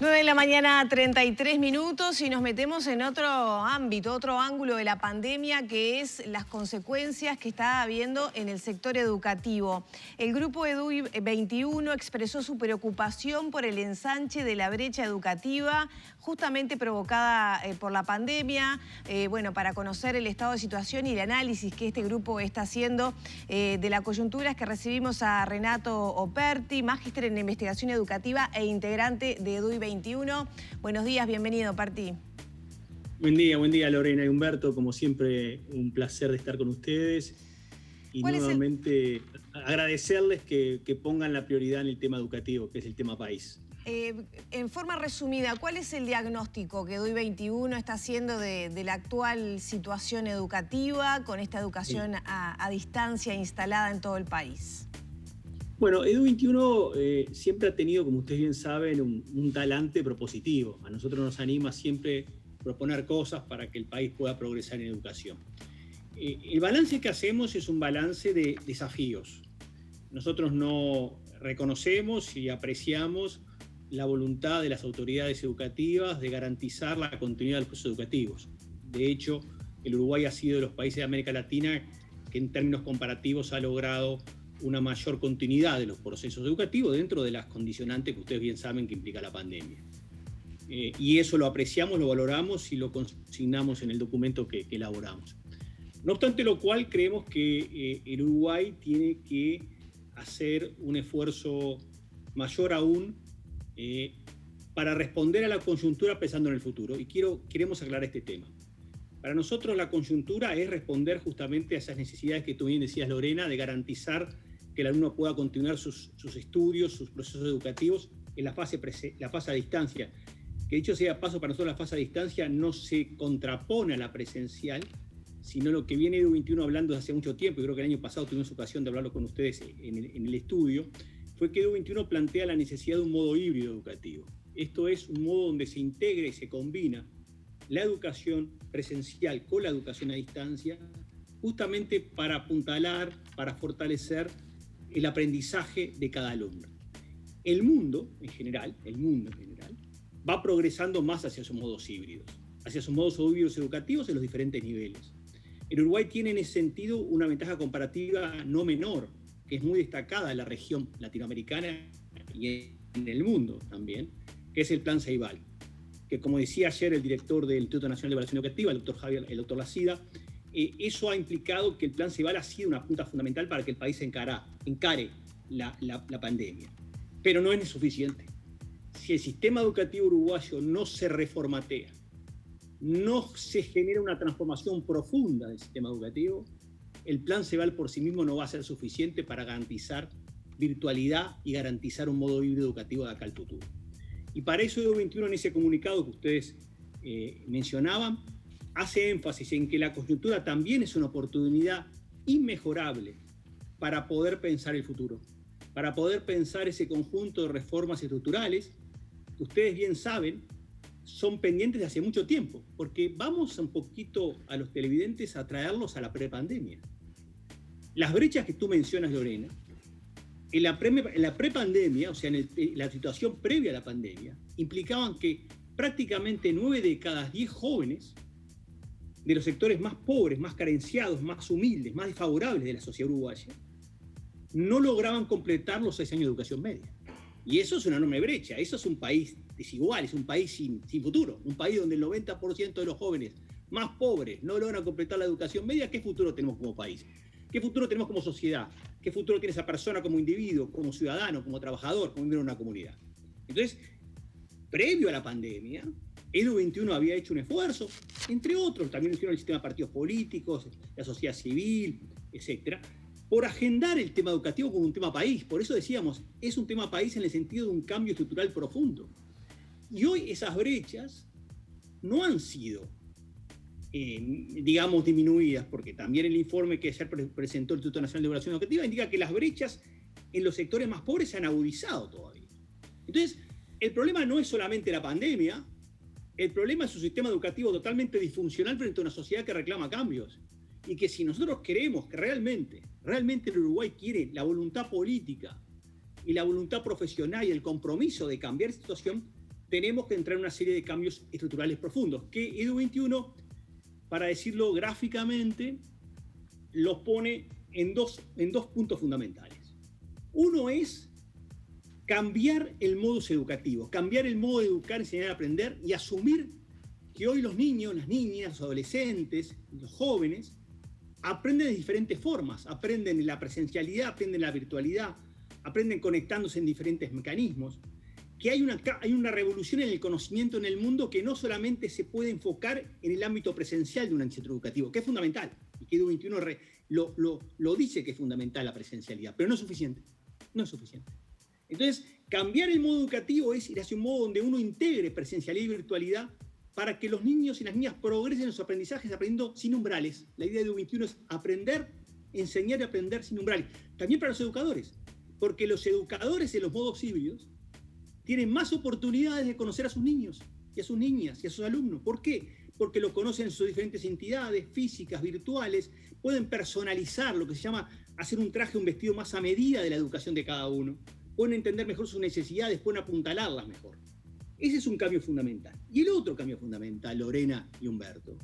9 de la mañana, 33 minutos, y nos metemos en otro ámbito, otro ángulo de la pandemia, que es las consecuencias que está habiendo en el sector educativo. El grupo EDUI 21 expresó su preocupación por el ensanche de la brecha educativa, justamente provocada por la pandemia. Bueno, para conocer el estado de situación y el análisis que este grupo está haciendo de la coyuntura, es que recibimos a Renato Operti, magíster en investigación educativa e integrante de EDUI 21. Buenos días, bienvenido, Operti. Buen día Lorena y Humberto, como siempre un placer de estar con ustedes y nuevamente agradecerles que pongan la prioridad en el tema educativo, que es el tema país. En forma resumida, ¿cuál es el diagnóstico que EDUI 21 está haciendo de la actual situación educativa con esta educación a distancia instalada en todo el país? Bueno, EDUI 21 siempre ha tenido, como ustedes bien saben, un talante propositivo. A nosotros nos anima siempre proponer cosas para que el país pueda progresar en educación. El balance que hacemos es un balance de desafíos. Nosotros no reconocemos y apreciamos la voluntad de las autoridades educativas de garantizar la continuidad de los procesos educativos. De hecho, el Uruguay ha sido de los países de América Latina que en términos comparativos ha logrado una mayor continuidad de los procesos educativos dentro de las condicionantes que ustedes bien saben que implica la pandemia. Y eso lo apreciamos, lo valoramos y lo consignamos en el documento que elaboramos. No obstante lo cual, creemos que el Uruguay tiene que hacer un esfuerzo mayor aún para responder a la coyuntura pensando en el futuro. Y queremos aclarar este tema. Para nosotros la coyuntura es responder justamente a esas necesidades que tú bien decías, Lorena, de garantizar que el alumno pueda continuar sus estudios, sus procesos educativos en la fase a distancia. Que dicho sea paso, para nosotros la fase a distancia no se contrapone a la presencial, sino lo que viene EDUI 21 hablando desde hace mucho tiempo, y creo que el año pasado tuvimos ocasión de hablarlo con ustedes en el estudio, fue que EDUI 21 plantea la necesidad de un modo híbrido educativo. Esto es un modo donde se integra y se combina la educación presencial con la educación a distancia, justamente para apuntalar, para fortalecer el aprendizaje de cada alumno. El mundo en general, va progresando más hacia esos modos híbridos educativos en los diferentes niveles. El Uruguay tiene en ese sentido una ventaja comparativa no menor, que es muy destacada en la región latinoamericana y en el mundo también, que es el Plan Ceibal, que como decía ayer el director del Instituto Nacional de Evaluación Educativa, el doctor Lacida, eso ha implicado que el Plan Ceibal ha sido una punta fundamental para que el país encare la pandemia. Pero no es suficiente. Si el sistema educativo uruguayo no se reformatea, no se genera una transformación profunda del sistema educativo, el Plan Ceibal por sí mismo no va a ser suficiente para garantizar virtualidad y garantizar un modo híbrido educativo de acá al futuro. Y para eso EDUI 21 en ese comunicado que ustedes mencionaban, hace énfasis en que la coyuntura también es una oportunidad inmejorable para poder pensar el futuro, para poder pensar ese conjunto de reformas estructurales que ustedes bien saben son pendientes de hace mucho tiempo, porque vamos un poquito a los televidentes a traerlos a la prepandemia. Las brechas que tú mencionas, Lorena, en la prepandemia, o sea, en la situación previa a la pandemia, implicaban que prácticamente 9 de cada 10 jóvenes de los sectores más pobres, más carenciados, más humildes, más desfavorables de la sociedad uruguaya, no lograban completar los 6 años de educación media. Y eso es una enorme brecha, eso es un país desigual, es un país sin futuro, un país donde el 90% de los jóvenes más pobres no logran completar la educación media. ¿Qué futuro tenemos como país? ¿Qué futuro tenemos como sociedad? ¿Qué futuro tiene esa persona como individuo, como ciudadano, como trabajador, como miembro de una comunidad? Entonces, previo a la pandemia, EDUI 21 había hecho un esfuerzo, entre otros, también hicieron el sistema de partidos políticos, la sociedad civil, etcétera, por agendar el tema educativo como un tema país. Por eso decíamos, es un tema país en el sentido de un cambio estructural profundo. Y hoy esas brechas no han sido, digamos, disminuidas, porque también el informe que ayer presentó el Instituto Nacional de Evaluación Educativa indica que las brechas en los sectores más pobres se han agudizado todavía. Entonces, el problema no es solamente la pandemia, el problema es un sistema educativo totalmente disfuncional frente a una sociedad que reclama cambios. Y que si nosotros queremos que realmente el Uruguay quiere la voluntad política y la voluntad profesional y el compromiso de cambiar esta situación, tenemos que entrar en una serie de cambios estructurales profundos, que Edu 21, para decirlo gráficamente, los pone en dos puntos fundamentales. Uno es cambiar el modus educativo, cambiar el modo de educar, enseñar a aprender y asumir que hoy los niños, las niñas, los adolescentes, los jóvenes, aprenden de diferentes formas. Aprenden en la presencialidad, aprenden en la virtualidad, aprenden conectándose en diferentes mecanismos. Que hay una revolución en el conocimiento en el mundo que no solamente se puede enfocar en el ámbito presencial de un centro educativo, que es fundamental, y que Edu 21 lo dice que es fundamental la presencialidad, pero no es suficiente. No es suficiente. Entonces, cambiar el modo educativo es ir hacia un modo donde uno integre presencialidad y virtualidad para que los niños y las niñas progresen en sus aprendizajes aprendiendo sin umbrales. La idea de Edu 21 es aprender, enseñar y aprender sin umbrales. También para los educadores, porque los educadores en los modos híbridos tienen más oportunidades de conocer a sus niños y a sus niñas y a sus alumnos. ¿Por qué? Porque lo conocen en sus diferentes entidades físicas, virtuales, pueden personalizar lo que se llama hacer un traje, un vestido más a medida de la educación de cada uno, pueden entender mejor sus necesidades, pueden apuntalarlas mejor. Ese es un cambio fundamental. Y el otro cambio fundamental, Lorena y Humberto,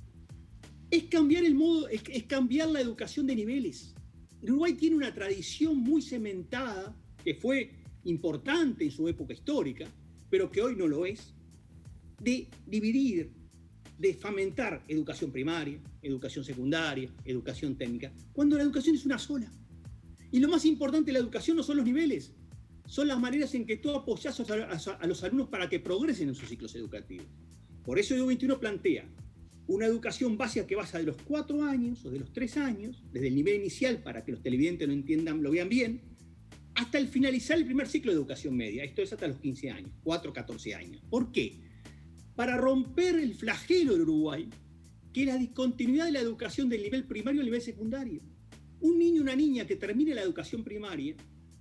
es cambiar el modo, es cambiar la educación de niveles. Uruguay tiene una tradición muy cementada, que fue importante en su época histórica, pero que hoy no lo es, de dividir, de fragmentar educación primaria, educación secundaria, educación técnica, cuando la educación es una sola. Y lo más importante de la educación no son los niveles, son las maneras en que tú apoyas a los alumnos para que progresen en sus ciclos educativos. Por eso Edu 21 plantea una educación básica que basa de los 4 años o de los 3 años, desde el nivel inicial para que los televidentes lo entiendan, lo vean bien, hasta el finalizar el primer ciclo de educación media. Esto es hasta los 15 años, 4, 14 años. ¿Por qué? Para romper el flagelo del Uruguay, que es la discontinuidad de la educación del nivel primario al nivel secundario. Un niño o una niña que termine la educación primaria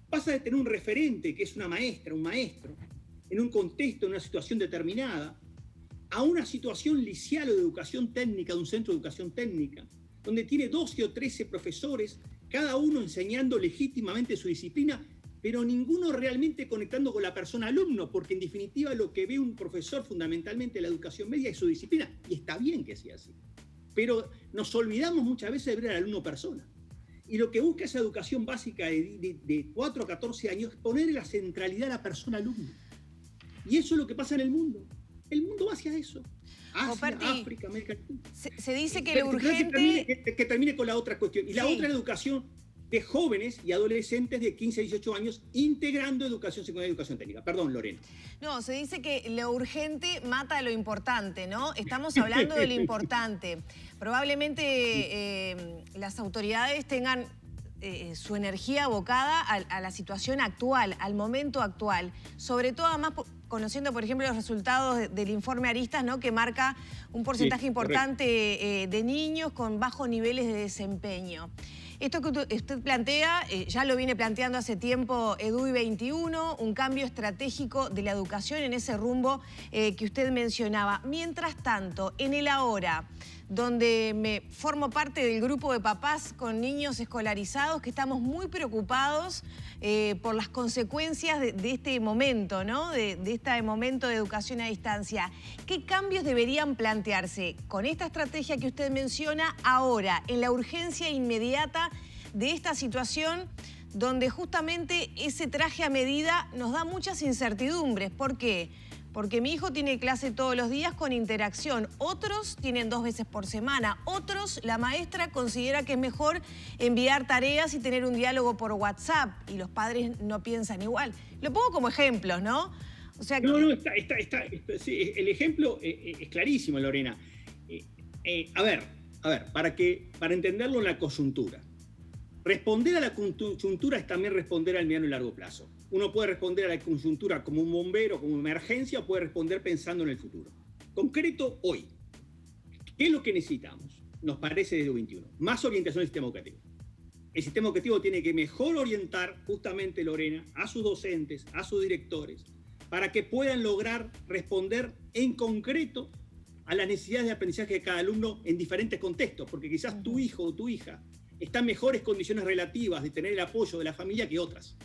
pasa de tener un referente, que es una maestra, un maestro, en un contexto, en una situación determinada, a una situación liceal o de educación técnica, de un centro de educación técnica, donde tiene 12 o 13 profesores, cada uno enseñando legítimamente su disciplina, pero ninguno realmente conectando con la persona alumno, porque en definitiva lo que ve un profesor fundamentalmente en la educación media es su disciplina, y está bien que sea así. Pero nos olvidamos muchas veces de ver al alumno persona. Y lo que busca esa educación básica de 4 a 14 años es poner en la centralidad a la persona alumno. Y eso es lo que pasa en el mundo. El mundo va hacia eso. Asia, África, América Latina. Se dice que lo urgente... Que termine con la otra cuestión. Y la otra es la educación de jóvenes y adolescentes de 15 a 18 años integrando educación secundaria y educación técnica. Perdón, Lorena. No, se dice que lo urgente mata lo importante, ¿no? Estamos hablando de lo importante. Probablemente las autoridades tengan su energía abocada a la situación actual, al momento actual. Sobre todo, además, conociendo, por ejemplo, los resultados del informe Aristas, ¿no? Que marca un porcentaje importante de niños con bajos niveles de desempeño. Esto que usted plantea, ya lo viene planteando hace tiempo Edu 21, un cambio estratégico de la educación en ese rumbo que usted mencionaba. Mientras tanto, en el ahora, donde me formo parte del grupo de papás con niños escolarizados, que estamos muy preocupados por las consecuencias de este momento, ¿no? De este momento de educación a distancia. ¿Qué cambios deberían plantearse con esta estrategia que usted menciona ahora, en la urgencia inmediata de esta situación, donde justamente ese traje a medida nos da muchas incertidumbres? ¿Por qué? Porque mi hijo tiene clase todos los días con interacción, otros tienen 2 veces por semana, otros la maestra considera que es mejor enviar tareas y tener un diálogo por WhatsApp, y los padres no piensan igual. Lo pongo como ejemplos, ¿no? O sea, no, sí, el ejemplo es clarísimo, Lorena. A ver, para entenderlo en la coyuntura. Responder a la coyuntura es también responder al mediano y largo plazo. Uno puede responder a la coyuntura como un bombero, como emergencia, o puede responder pensando en el futuro. Concreto, hoy. ¿Qué es lo que necesitamos? Nos parece desde Edu 21. Más orientación del sistema educativo. El sistema educativo tiene que mejor orientar, justamente, Lorena, a sus docentes, a sus directores, para que puedan lograr responder en concreto a las necesidades de aprendizaje de cada alumno en diferentes contextos, porque quizás tu hijo o tu hija está en mejores condiciones relativas de tener el apoyo de la familia que otras.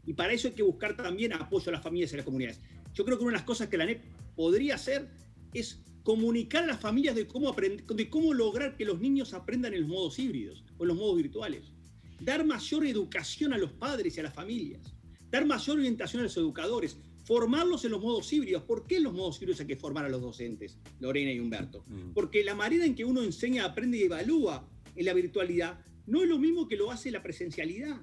Y para eso hay que buscar también apoyo a las familias y a las comunidades. Yo creo que una de las cosas que la ANEP podría ser es comunicar a las familias de cómo lograr que los niños aprendan en los modos híbridos o en los modos virtuales. Dar mayor educación a los padres y a las familias. Dar mayor orientación a los educadores. Formarlos en los modos híbridos. ¿Por qué en los modos híbridos hay que formar a los docentes, Lorena y Humberto? Porque la manera en que uno enseña, aprende y evalúa en la virtualidad no es lo mismo que lo hace la presencialidad.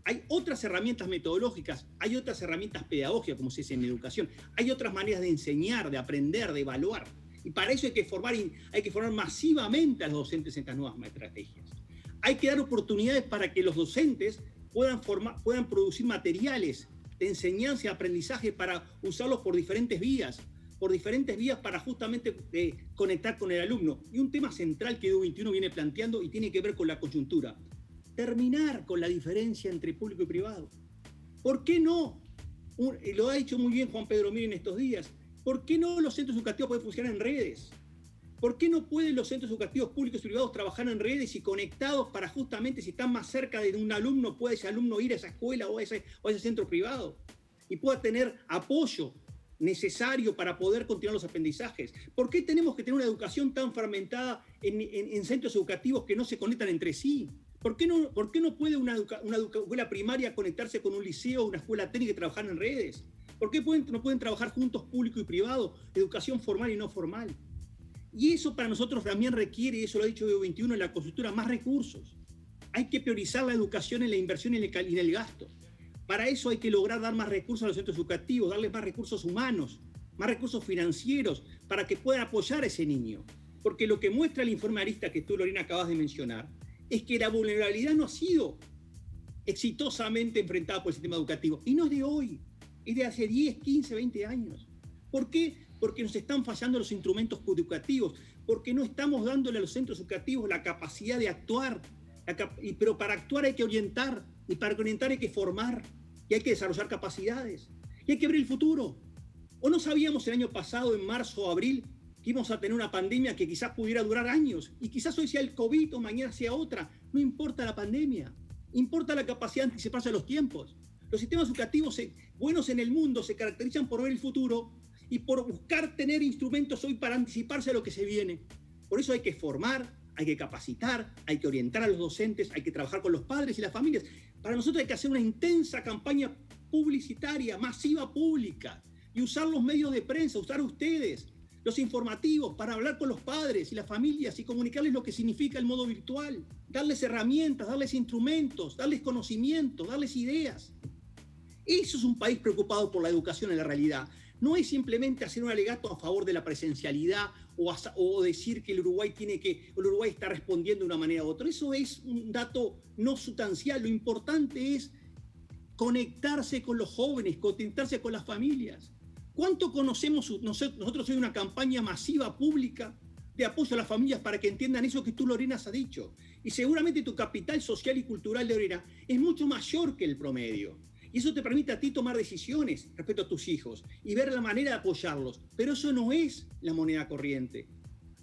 Hay otras herramientas metodológicas, hay otras herramientas pedagógicas, como se dice en educación, hay otras maneras de enseñar, de aprender, de evaluar. Y para eso hay que formar masivamente a los docentes en estas nuevas estrategias. Hay que dar oportunidades para que los docentes puedan producir materiales de enseñanza y aprendizaje para usarlos por diferentes vías para justamente conectar con el alumno. Y un tema central que Edu21 viene planteando y tiene que ver con la coyuntura. Terminar con la diferencia entre público y privado. ¿Por qué no? Lo ha dicho muy bien Juan Pedro Mir en estos días. ¿Por qué no los centros educativos pueden funcionar en redes? ¿Por qué no pueden los centros educativos públicos y privados trabajar en redes y conectados para justamente, si están más cerca de un alumno, pueda ese alumno ir a esa escuela o a ese centro privado y pueda tener apoyo necesario para poder continuar los aprendizajes? ¿Por qué tenemos que tener una educación tan fragmentada en centros educativos que no se conectan entre sí? ¿Por qué no puede una escuela primaria conectarse con un liceo o una escuela técnica y trabajar en redes? ¿Por qué no pueden trabajar juntos público y privado, educación formal y no formal? Y eso para nosotros también requiere, y eso lo ha dicho Edu21 en la coyuntura, más recursos. Hay que priorizar la educación en la inversión y en el gasto. Para eso hay que lograr dar más recursos a los centros educativos, darles más recursos humanos, más recursos financieros, para que puedan apoyar a ese niño. Porque lo que muestra el informe Arista que tú, Lorena, acabas de mencionar, es que la vulnerabilidad no ha sido exitosamente enfrentada por el sistema educativo. Y no es de hoy, es de hace 10, 15, 20 años. ¿Por qué? Porque nos están fallando los instrumentos educativos, porque no estamos dándole a los centros educativos la capacidad de actuar. Pero para actuar hay que orientar, y para orientar hay que formar, y hay que desarrollar capacidades, y hay que ver el futuro. ¿O no sabíamos el año pasado, en marzo o abril, que íbamos a tener una pandemia que quizás pudiera durar años? Y quizás hoy sea el COVID o mañana sea otra. No importa la pandemia, importa la capacidad de anticiparse a los tiempos. Los sistemas educativos buenos en el mundo se caracterizan por ver el futuro y por buscar tener instrumentos hoy para anticiparse a lo que se viene. Por eso hay que formar, hay que capacitar, hay que orientar a los docentes, hay que trabajar con los padres y las familias. Para nosotros hay que hacer una intensa campaña publicitaria, masiva, pública, y usar los medios de prensa, usar ustedes, los informativos, para hablar con los padres y las familias y comunicarles lo que significa el modo virtual, darles herramientas, darles instrumentos, darles conocimientos, darles ideas. Eso es un país preocupado por la educación en la realidad. No es simplemente hacer un alegato a favor de la presencialidad o decir que el Uruguay está respondiendo de una manera u otra. Eso es un dato no sustancial. Lo importante es conectarse con los jóvenes, conectarse con las familias. ¿Cuánto conocemos? Nosotros hoy una campaña masiva pública de apoyo a las familias para que entiendan eso que tú, Lorena, has dicho. Y seguramente tu capital social y cultural, Lorena, es mucho mayor que el promedio. Y eso te permite a ti tomar decisiones respecto a tus hijos y ver la manera de apoyarlos. Pero eso no es la moneda corriente.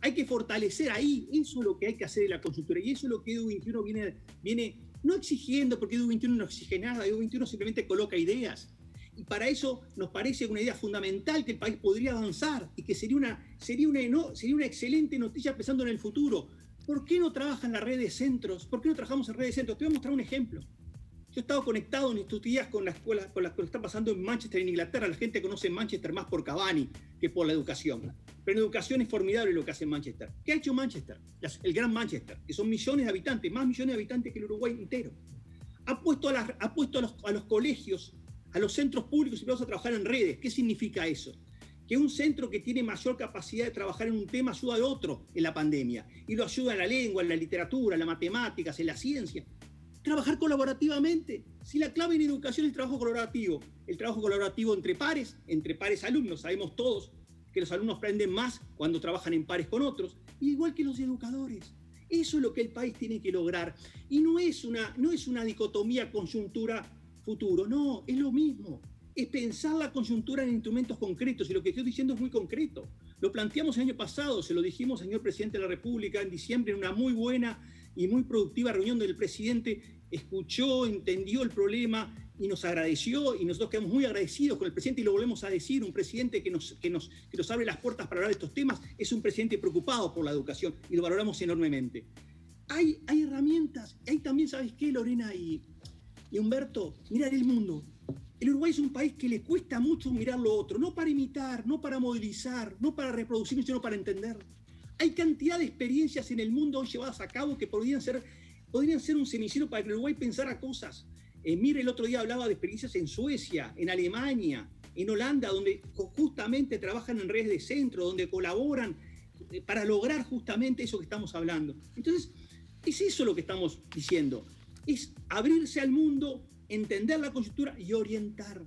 Hay que fortalecer ahí. Eso es lo que hay que hacer en la coyuntura. Y eso es lo que Edu21 viene no exigiendo, porque Edu21 no exige nada. Edu21 simplemente coloca ideas. Y para eso nos parece una idea fundamental que el país podría avanzar y que sería una excelente noticia pensando en el futuro. ¿Por qué no trabajan las redes de centros? ¿Por qué no trabajamos en redes de centros? Te voy a mostrar un ejemplo. Yo he estado conectado en estos días con la escuela, con lo que está pasando en Manchester, en Inglaterra. La gente conoce Manchester más por Cavani que por la educación. Pero en educación es formidable lo que hace Manchester. ¿Qué ha hecho Manchester? El gran Manchester, que son millones de habitantes, más millones de habitantes que el Uruguay entero. Ha puesto a los colegios, a los centros públicos y privados a trabajar en redes. ¿Qué significa eso? Que un centro que tiene mayor capacidad de trabajar en un tema ayuda a otro en la pandemia. Y lo ayuda en la lengua, en la literatura, en las matemáticas, en la ciencia. Trabajar colaborativamente. Si la clave en educación es el trabajo colaborativo entre pares alumnos, sabemos todos que los alumnos aprenden más cuando trabajan en pares con otros, igual que los educadores. Eso es lo que el país tiene que lograr. Y no es una dicotomía coyuntura-futuro, no, es lo mismo. Es pensar la coyuntura en instrumentos concretos, y lo que estoy diciendo es muy concreto. Lo planteamos el año pasado, se lo dijimos al señor presidente de la República en diciembre en una muy buena y muy productiva reunión donde el presidente escuchó, entendió el problema y nos agradeció, y nosotros quedamos muy agradecidos con el presidente, y lo volvemos a decir, un presidente que nos abre las puertas para hablar de estos temas, es un presidente preocupado por la educación, y lo valoramos enormemente. Hay herramientas, hay también, ¿sabes qué, Lorena y Humberto? Mirar el mundo. El Uruguay es un país que le cuesta mucho mirar lo otro, no para imitar, no para modelizar, no para reproducir, sino para entender. Hay cantidad de experiencias en el mundo hoy llevadas a cabo que podrían ser un semillero para que el Uruguay pensara cosas. Mire, el otro día hablaba de experiencias en Suecia, en Alemania, en Holanda, donde justamente trabajan en redes de centro, donde colaboran para lograr justamente eso que estamos hablando. Entonces, es eso lo que estamos diciendo. Es abrirse al mundo, entender la coyuntura y orientar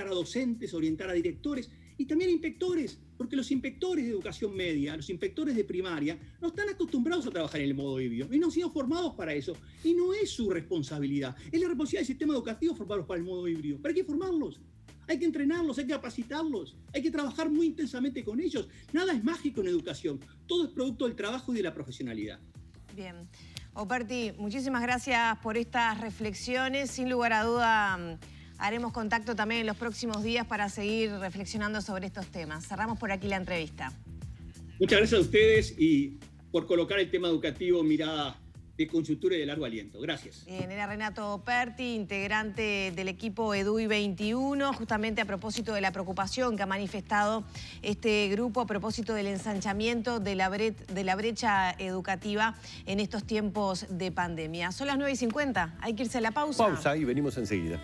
a docentes, orientar a directores y también a inspectores, porque los inspectores de educación media, los inspectores de primaria, no están acostumbrados a trabajar en el modo híbrido y no han sido formados para eso. Y no es su responsabilidad, es la responsabilidad del sistema educativo formarlos para el modo híbrido. Pero hay que formarlos, hay que entrenarlos, hay que capacitarlos, hay que trabajar muy intensamente con ellos. Nada es mágico en educación, todo es producto del trabajo y de la profesionalidad. Bien. Operti, muchísimas gracias por estas reflexiones. Sin lugar a duda, haremos contacto también en los próximos días para seguir reflexionando sobre estos temas. Cerramos por aquí la entrevista. Muchas gracias a ustedes y por colocar el tema educativo mirada de coyuntura y de largo aliento. Gracias. Bien, era Renato Operti, integrante del equipo EDUI 21, justamente a propósito de la preocupación que ha manifestado este grupo a propósito del ensanchamiento de la brecha educativa en estos tiempos de pandemia. Son las 9:50, hay que irse a la pausa. Pausa y venimos enseguida.